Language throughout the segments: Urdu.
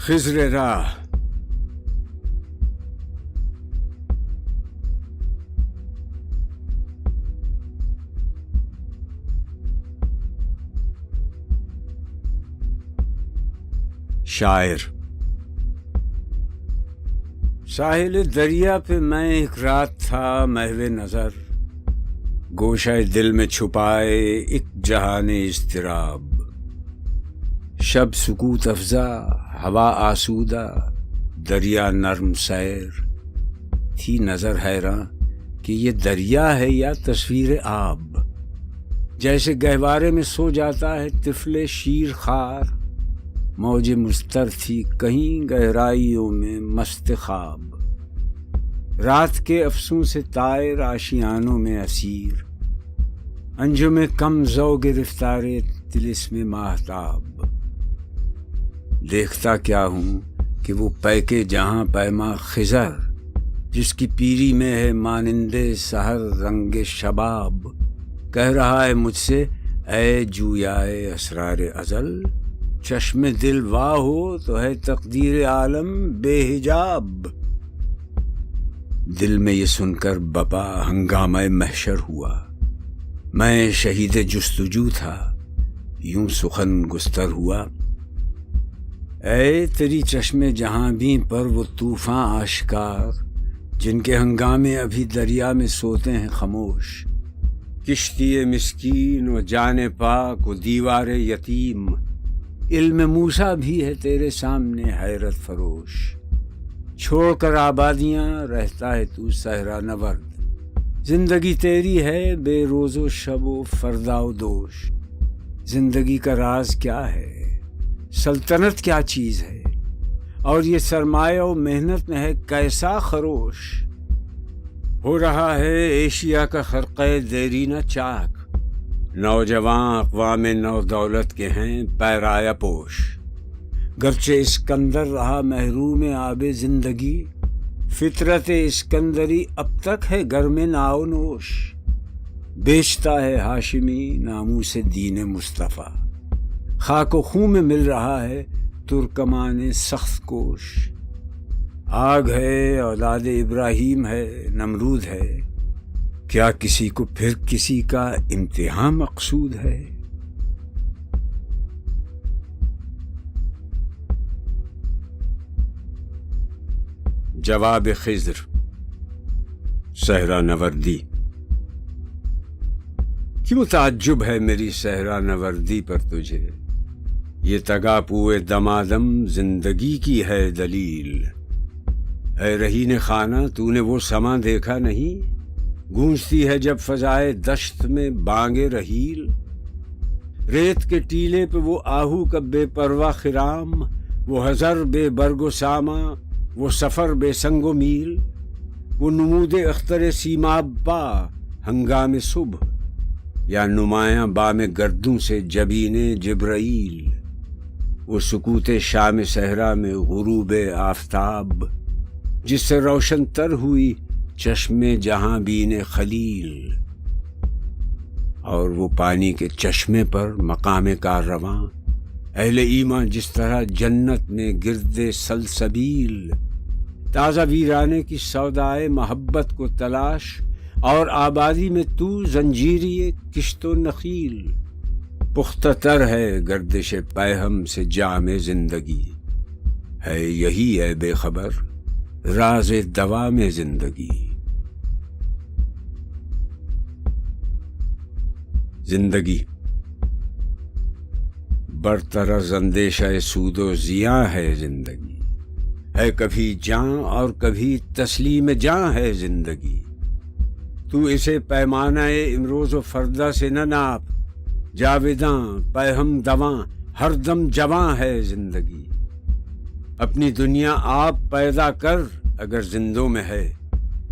خضر راہ شاعر۔ ساحل دریا پہ میں ایک رات تھا محو نظر، گوشہ دل میں چھپائے ایک جہان اضطراب۔ شب سکوت افزا، ہوا آسودہ، دریا نرم سیر، تھی نظر حیراں کہ یہ دریا ہے یا تصویر آب۔ جیسے گہوارے میں سو جاتا ہے طفل شیر خوار، موج مستر تھی کہیں گہرائیوں میں مست خواب۔ رات کے افسوں سے طائر آشیانوں میں اسیر، انجم کم ذو گرفتار طلسم ماہتاب۔ دیکھتا کیا ہوں کہ وہ پیکے جہاں پیما خضر، جس کی پیری میں ہے مانند سحر رنگ شباب۔ کہہ رہا ہے مجھ سے اے جویائے اسرار ازل، چشم دل وا ہو تو ہے تقدیر عالم بے حجاب۔ دل میں یہ سن کر بپا ہنگامہ محشر ہوا، میں شہید جستجو تھا یوں سخن گستر ہوا۔ اے تیری چشم جہاں بھی پر وہ طوفاں آشکار، جن کے ہنگامے ابھی دریا میں سوتے ہیں خاموش۔ کشتی مسکین و جان پاک و دیوار یتیم، علم موسیٰ بھی ہے تیرے سامنے حیرت فروش۔ چھوڑ کر آبادیاں رہتا ہے تو صحرا نورد، زندگی تیری ہے بے روز و شب و فردا و دوش۔ زندگی کا راز کیا ہے، سلطنت کیا چیز ہے، اور یہ سرمایہ و محنت میں ہے کیسا خروش۔ ہو رہا ہے ایشیا کا خرقہ دیرینہ چاک، نوجوان اقوام نو دولت کے ہیں پیرایا پوش۔ گرچہ اسکندر رہا محروم آب زندگی، فطرت اسکندری اب تک ہے گرم ناو نوش۔ بیچتا ہے ہاشمی ناموس دین مصطفیٰ، خاک و خون میں مل رہا ہے ترکمان سخت کوش۔ آگ ہے اولاد ابراہیم ہے نمرود ہے، کیا کسی کو پھر کسی کا امتحان مقصود ہے؟ جواب خضر، صحرا نوردی۔ کیوں تعجب ہے میری صحرا نوردی پر تجھے، یہ تگاپوئے دمادم زندگی کی ہے دلیل۔ اے رہین خانہ تو نے وہ سماں دیکھا نہیں، گونجتی ہے جب فضائے دشت میں بانگ رحیل۔ ریت کے ٹیلے پہ وہ آہو کا بے پرواہ خرام، وہ حضر بے برگ و ساما، وہ سفر بے سنگ و میل۔ وہ نمود اختر سیماب پا ہنگام صبح، یا نمایاں بام گردوں سے جبین جبرائیل۔ وہ سکوت شام صحرا میں غروب آفتاب، جس سے روشن تر ہوئی چشم جہاں بین خلیل۔ اور وہ پانی کے چشمے پر مقام کاررواں، اہل ایمان جس طرح جنت میں گرد سلسبیل۔ تازہ ویرانے کی سودائے محبت کو تلاش، اور آبادی میں تو زنجیری کشت و نخیل۔ پختہ تر ہے گردش پیہم سے جام زندگی، ہے یہی ہے بے خبر راز دوام زندگی۔ زندگی برطرز اندیشہ سود و زیاں ہے زندگی، ہے کبھی جاں اور کبھی تسلیم جاں ہے زندگی۔ تو اسے پیمانہ امروز و فردا سے نہ ناپ، جاویداں پیہم دواں ہر دم جواں ہے زندگی۔ اپنی دنیا آپ پیدا کر اگر زندوں میں ہے،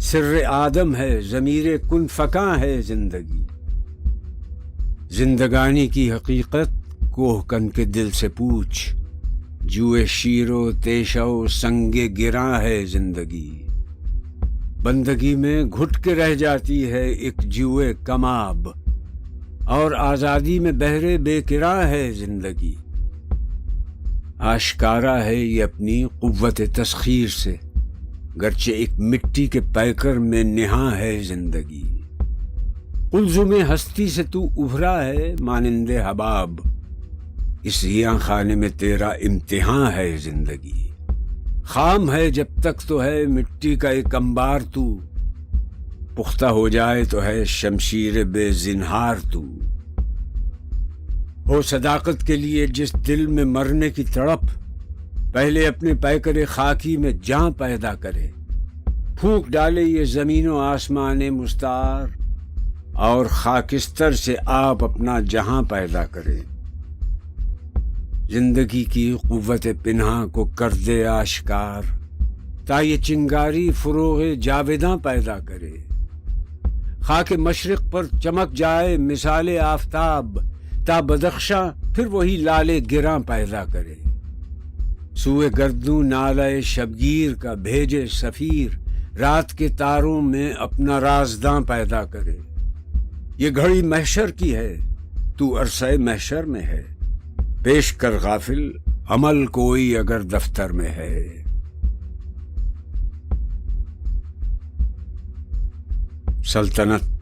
سر آدم ہے ضمیر کن فکاں ہے زندگی۔ زندگانی کی حقیقت کوہ کن کے دل سے پوچھ، جوئے شیر و تیشہ و سنگ گراں ہے زندگی۔ بندگی میں گھٹ کے رہ جاتی ہے ایک جوئے کماب، اور آزادی میں بہرے بے کرا ہے زندگی۔ آشکارا ہے یہ اپنی قوت تسخیر سے، گرچہ ایک مٹی کے پیکر میں نہاں ہے زندگی۔ قلزم ہستی سے تو ابھرا ہے مانند حباب، اس ہیاں خانے میں تیرا امتحان ہے زندگی۔ خام ہے جب تک تو ہے مٹی کا ایک انبار تو، پختہ ہو جائے تو ہے شمشیر بے زنہار تو۔ ہو صداقت کے لیے جس دل میں مرنے کی تڑپ، پہلے اپنے پیکر خاکی میں جاں پیدا کرے، پھونک ڈالے یہ زمین و آسمان مستعار، اور خاکستر سے آپ اپنا جہاں پیدا کرے۔ زندگی کی قوت پنہاں کو کر دے آشکار، تا یہ چنگاری فروغ جاویداں پیدا کرے۔ خاک مشرق پر چمک جائے مثال آفتاب، تا بدخشاں پھر وہی لالے گراں پیدا کرے۔ سوئے گردوں نالہ شبگیر کا بھیجے سفیر، رات کے تاروں میں اپنا رازداں پیدا کرے۔ یہ گھڑی محشر کی ہے، تو عرصہ محشر میں ہے، پیش کر غافل عمل کوئی اگر دفتر میں ہے۔ سلطنت۔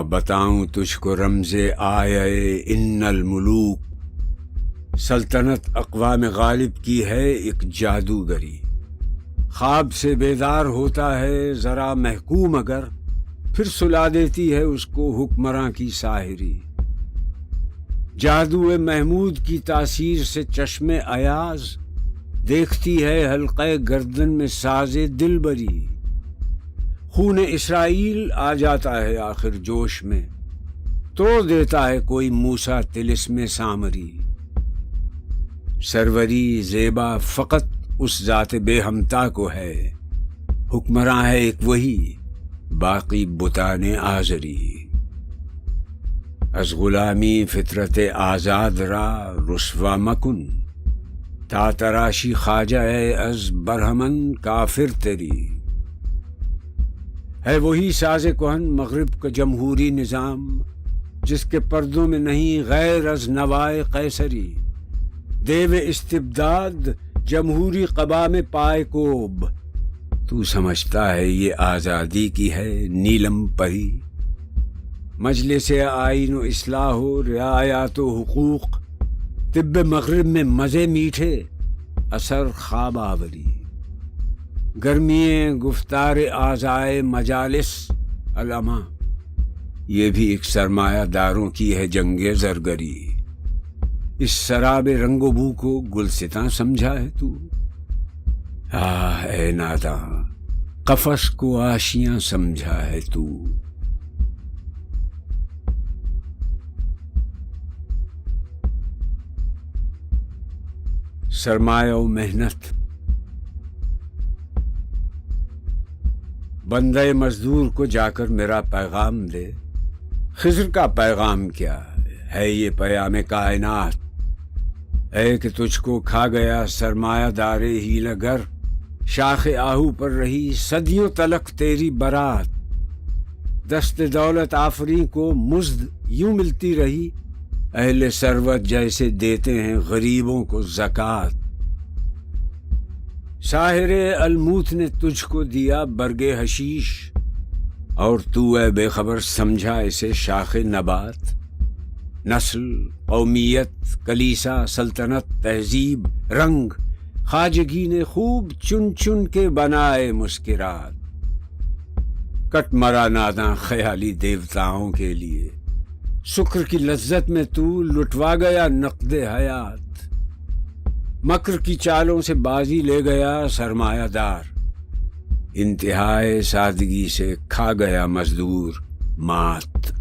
بتاؤں تجھ کو رمز آئے ان الملوک، سلطنت اقوام غالب کی ہے ایک جادوگری۔ خواب سے بیدار ہوتا ہے ذرا محکوم اگر، پھر سلا دیتی ہے اس کو حکمراں کی ساحری۔ جادو محمود کی تاثیر سے چشم ایاز، دیکھتی ہے حلقہ گردن میں ساز دل بری۔ خون اسرائیل آ جاتا ہے آخر جوش میں، توڑ دیتا ہے کوئی موسیٰ طلسم سامری۔ سروری زیبا فقط اس ذات بے ہمتا کو ہے، حکمراں ہے ایک وہی، باقی بتان آزری۔ از غلامی فطرت آزاد را رسوا مکن، تا تراشی خواجہ ہے از برہمن کافر تیری۔ ہے وہی ساز کہن مغرب کا جمہوری نظام، جس کے پردوں میں نہیں غیر از نوائے قیصری۔ دیو استبداد جمہوری قبا میں پائے کوب، تو سمجھتا ہے یہ آزادی کی ہے نیلم پری۔ مجلس آئین و اصلاح و رعایات و حقوق، طب مغرب میں مزے میٹھے اثر خواب آوری۔ گرمی گفتار آزائے مجالس علما، یہ بھی ایک سرمایہ داروں کی ہے جنگ زرگری۔ اس سراب رنگ و بو کو گلستاں سمجھا ہے تو، اے ناداں قفس کو آشیاں سمجھا ہے تو۔ سرمایہ و محنت۔ بندہ مزدور کو جا کر میرا پیغام دے، خضر کا پیغام کیا ہے یہ پیام کائنات، اے کہ تجھ کو کھا گیا سرمایہ دار ہیلہ گر، شاخ آہو پر رہی صدیوں تلک تیری برات۔ دست دولت آفریں کو مزد یوں ملتی رہی، اہل ثروت جیسے دیتے ہیں غریبوں کو زکوٰۃ۔ ساحر الموت نے تجھ کو دیا برگ حشیش، اور تو اے بے خبر سمجھا اسے شاخ نبات۔ نسل، قومیت، کلیسا، سلطنت، تہذیب، رنگ، خواجگی نے خوب چن چن کے بنائے مسکرات۔ کٹ مرا ناداں خیالی دیوتاؤں کے لیے، سکر کی لذت میں تو لٹوا گیا نقد حیات۔ مکر کی چالوں سے بازی لے گیا سرمایہ دار، انتہائے سادگی سے کھا گیا مزدور مات۔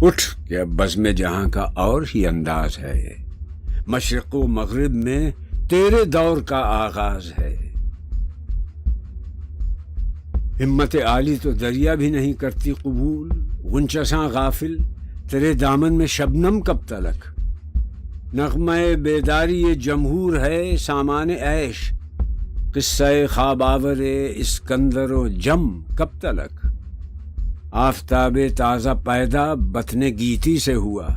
اٹھ کہ اب بزم جہاں کا اور ہی انداز ہے، مشرق و مغرب میں تیرے دور کا آغاز ہے۔ ہمت عالی تو دریا بھی نہیں کرتی قبول، غنچہ ساں غافل تیرے دامن میں شبنم کب تلک۔ نغمہ بیداری یہ جمہور ہے سامان عیش، قصہ خواب آور اسکندر و جم کب تلک۔ آفتاب تازہ پیدا بطن گیتی سے ہوا،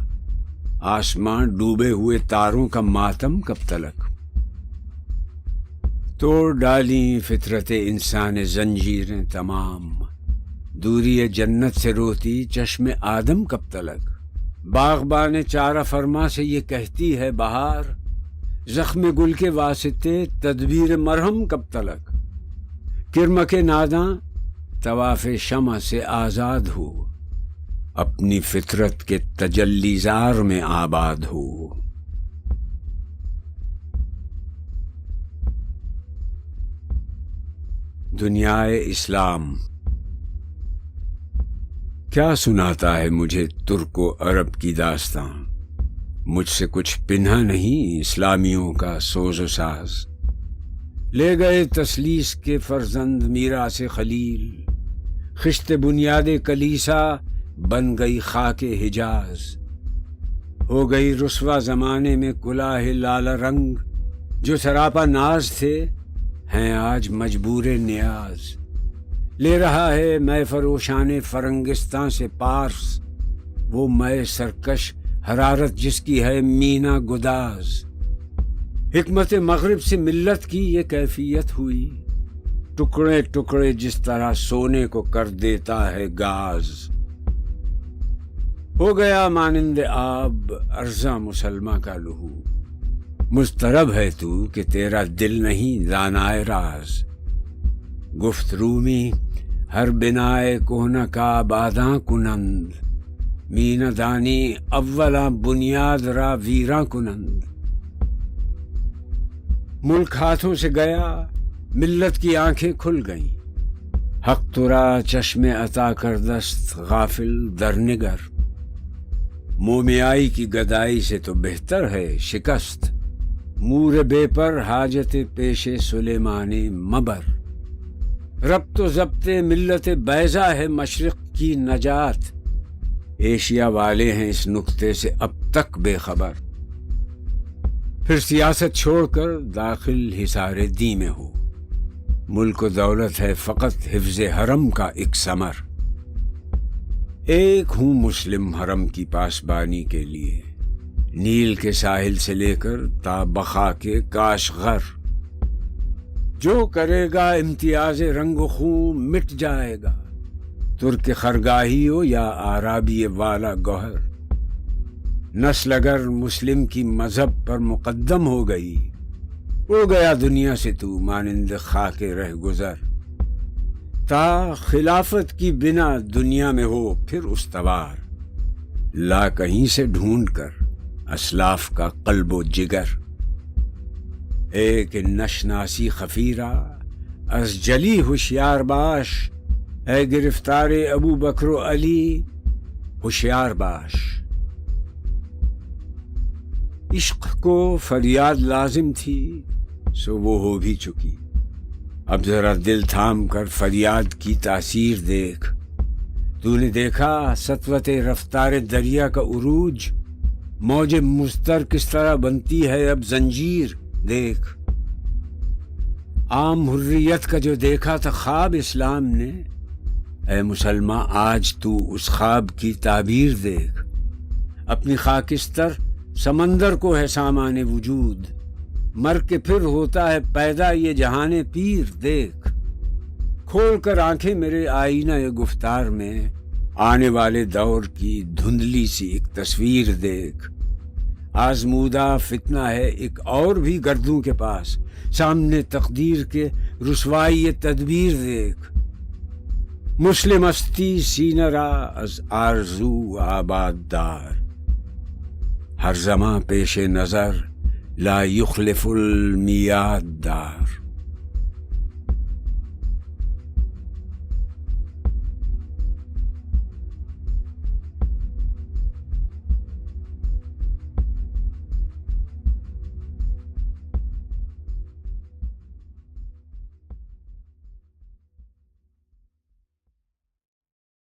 آسمان ڈوبے ہوئے تاروں کا ماتم کب تلک؟ توڑ ڈالیں فطرت انسان زنجیریں تمام، دوری جنت سے روتی چشم آدم کب تلک؟ باغبان چارہ فرما سے یہ کہتی ہے بہار، زخم گل کے واسطے تدبیر مرہم کب تلک؟ کرمک ناداں طواف شمع سے آزاد ہو، اپنی فطرت کے تجلی زار میں آباد ہو۔ دنیائے اسلام کیا سناتا ہے مجھے ترک و عرب کی داستاں، مجھ سے کچھ پنہا نہیں اسلامیوں کا سوز و ساز۔ لے گئے تسلیس کے فرزند میراث خلیل، خشت بنیاد کلیسا بن گئی خاک حجاز۔ ہو گئی رسوا زمانے میں کلاه لال رنگ، جو سراپا ناز تھے ہیں آج مجبور نیاز۔ لے رہا ہے میں فروشان فرنگستان سے پارس، وہ میں سرکش حرارت جس کی ہے مینا گداز۔ حکمت مغرب سے ملت کی یہ کیفیت ہوئی، ٹکڑے ٹکڑے جس طرح سونے کو کر دیتا ہے گاز۔ ہو گیا مانند آب ارزاں مسلمہ کا لہو، مضطرب ہے تو کہ تیرا دل نہیں دانائے راز۔ گفت رومی ہر بنائے کوہنہ کا باداں کنند، مین دانی اولاں بنیاد را ویراں کنند۔ ملک ہاتھوں سے گیا ملت کی آنکھیں کھل گئیں، حق ترا چشم عطا کردست غافل در نگر۔ مومیائی کی گدائی سے تو بہتر ہے شکست، مور بے پر حاجت پیش سلیمان مبر۔ ربط و ضبط ملت بیضا ہے مشرق کی نجات، ایشیا والے ہیں اس نکتے سے اب تک بے خبر۔ پھر سیاست چھوڑ کر داخل حصار دی میں ہو، ملک و دولت ہے فقط حفظ حرم کا ایک ثمر۔ ایک ہوں مسلم حرم کی پاسبانی کے لیے، نیل کے ساحل سے لے کر تا بخا کے کاشغر۔ جو کرے گا امتیاز رنگ و خون مٹ جائے گا، ترک خرگاہی ہو یا آرابی والا گوہر۔ نسل اگر مسلم کی مذہب پر مقدم ہو گئی، ہو گیا دنیا سے تو مانند خاک رہ گزر۔ تا خلافت کی بنا دنیا میں ہو پھر استوار، لا کہیں سے ڈھونڈ کر اسلاف کا قلب و جگر۔ ایک نشناسی خفیرہ از جلی ہوشیار باش، اے گرفتار ابو بکر و علی ہوشیار باش۔ عشق کو فریاد لازم تھی سو وہ ہو بھی چکی، اب ذرا دل تھام کر فریاد کی تاثیر دیکھ۔ تو نے دیکھا سطوت رفتار دریا کا عروج، موج مضطر کس طرح بنتی ہے اب زنجیر دیکھ۔ عام حریت کا جو دیکھا تھا خواب اسلام نے، اے مسلمان آج تو اس خواب کی تعبیر دیکھ۔ اپنی خاکستر سمندر کو ہے سامان وجود، مر کے پھر ہوتا ہے پیدا یہ جہان پیر دیکھ۔ کھول کر آنکھیں میرے آئینہ گفتار میں، آنے والے دور کی دھندلی سی ایک تصویر دیکھ۔ آزمودہ فتنہ ہے ایک اور بھی گردوں کے پاس، سامنے تقدیر کے رسوائی یہ تدبیر دیکھ۔ مسلم استی سینہ را از آرزو آباد دار، ہر زمان پیش نظر لا یخلف المیعاد دار۔